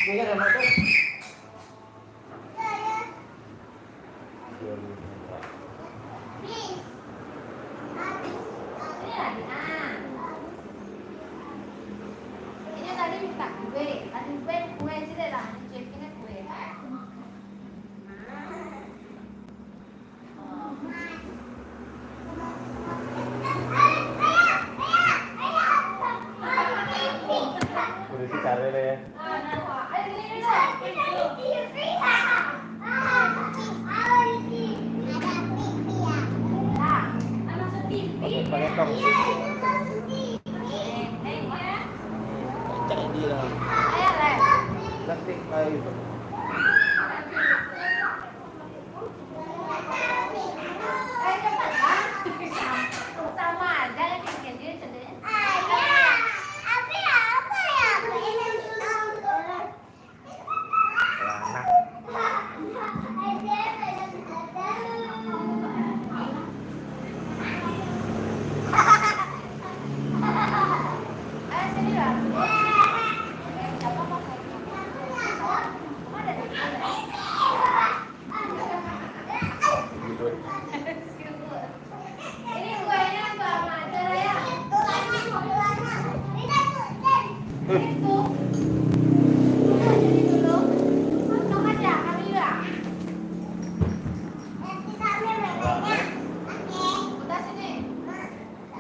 Kuya anak tuh. Ini tadi minta kue, kue sih deh lah, cekinnya kue. Udah sih cari deh ya. Pakai tong. Cek dia lah. Plastik kayak itu. Sama aja yang bikin dia sendiri.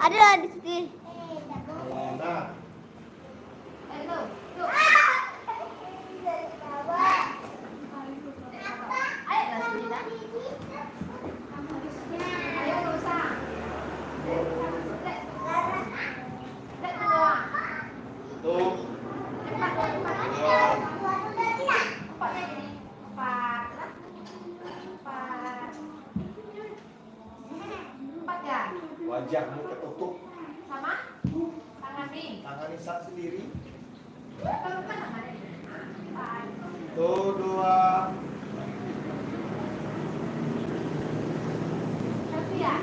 Ada di sini. Wajahmu ketutup. Sama? Tangan nih. Tangan Isak sendiri. Kalau kan namanya. Tuh, dua. Tapi ya.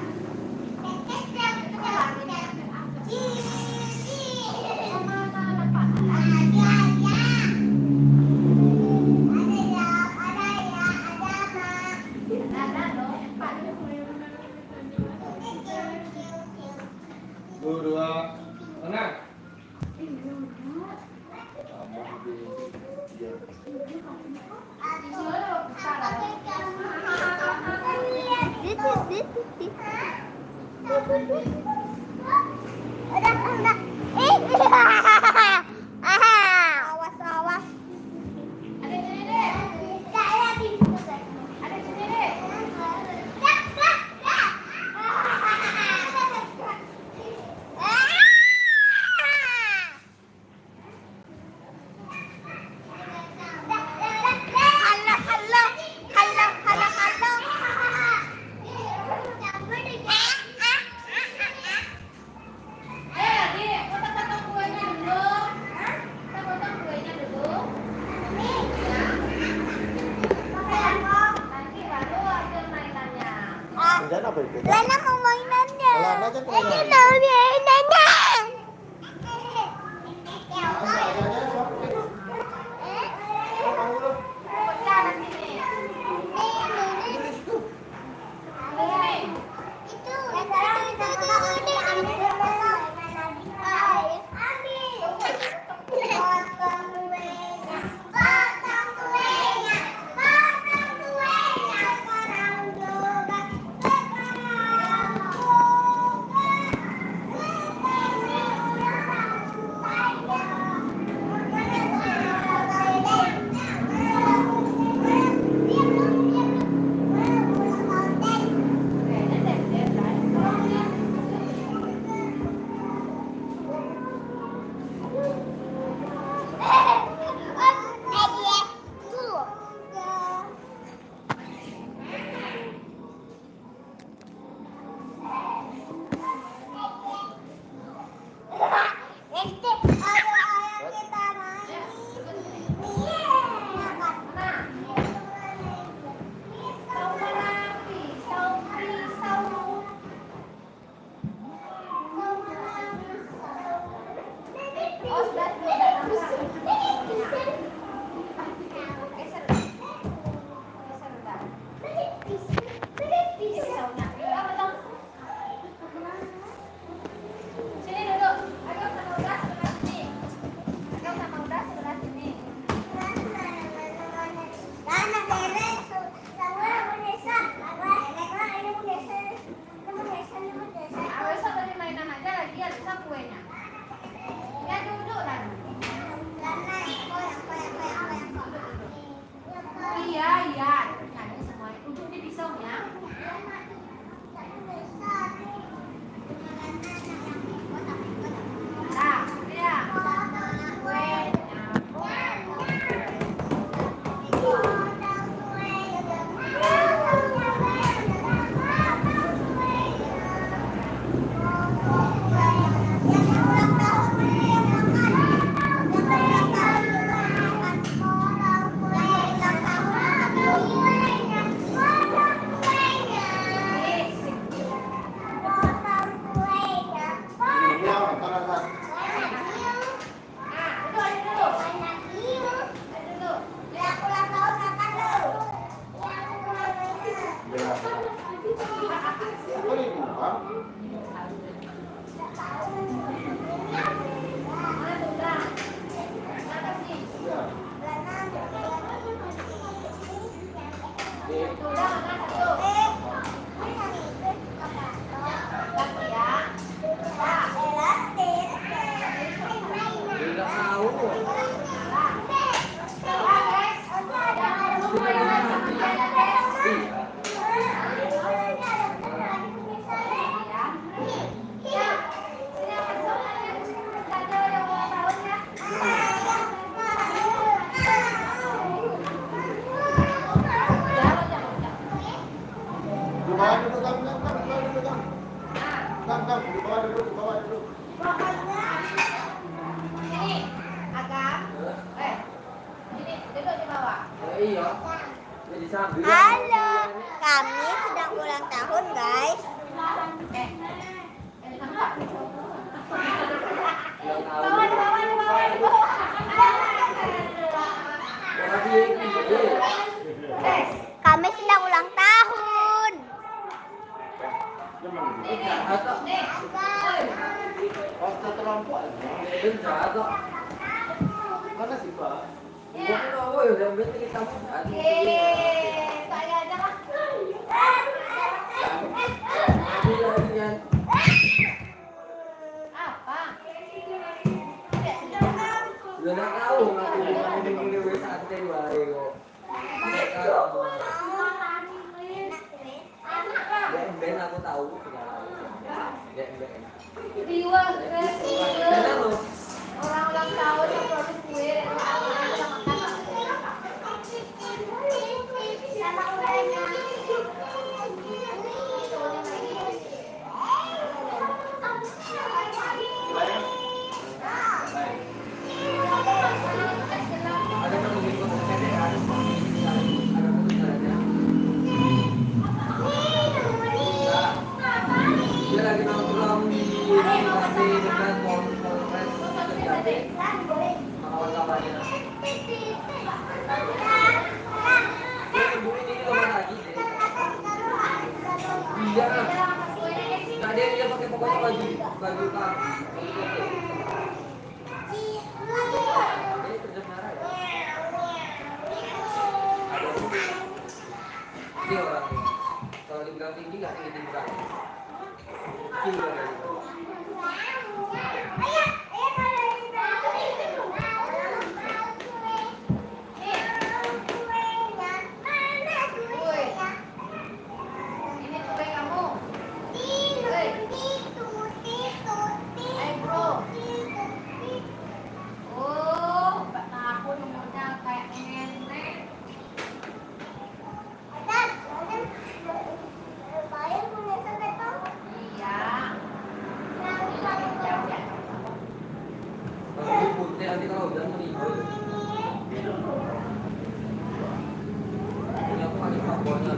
Tuh, dua. Tenang. Awas, awas. Ada sini deh. Ada sini deh. Potong-potong kuenya dulu. Kita potong kuenya dulu. Nanti baru hasil mainannya. Kemudian apa itu? Lana mau mainannya. Lana aja Ini mainan. mau mainannya. Pecah di sini. Udah mana satu. Lagi ya. Tidak tahu. Di bawah dulu, Tam, di bawah dulu, Tam. Tam, di bawah dulu, di bawah dulu. Ini agak. Ini duduk di bawah. Iya. Jadi sambil. Halo, kami sedang ulang tahun, guys. Tempat. Yang tahu. Bawah, di bawah, di bawah, di bawah. Kami sedang ulang tahun. Atau Nih. Pasta terlampau. atau Mana sih, Pak? bukan apa ya yang penting kita mudah. Saya aja lah. Tapi lagi kan. Apa? Udah nggak tahu ngaku ini santai wae kok. Ben aku tahu. Riwa, Benar loh. orang ulang tahun yang produk kue dan Ada yang mengikut pendek kan? Dia lagi nongkrong di kafe dekat Polres Jatim. Kawan-kawannya. Ibu ini kemana lagi? Iya. Tadi dia pakai pokoknya baju kamu. Ini kerja marah ya? Ini orangnya. Kalau dibilang tinggi nggak tinggi banget. Tinggi banget. ini kue kamu. Bro. Oh, 4 tahun umurnya kayak nenek. Iya. Jauh ya. Kalau ini putih nanti kalau udah meninggal. Ini aku pakai pabornya.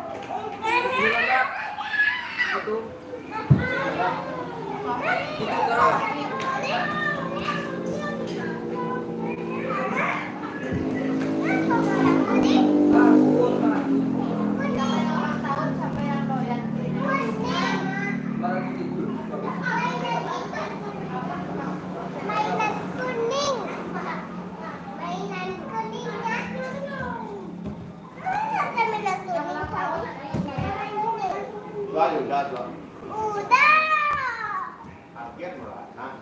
Ini kan itu. Itu kan. Bagus, bagus. Sampai ulang tahun sampai yang doyan. Barang itu bagus. Mainan kuning. Mainan kuningnya. Ada mainan Yang ulang tahun. kuning. Udah, Udah. akhir malah. Nah,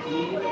Ini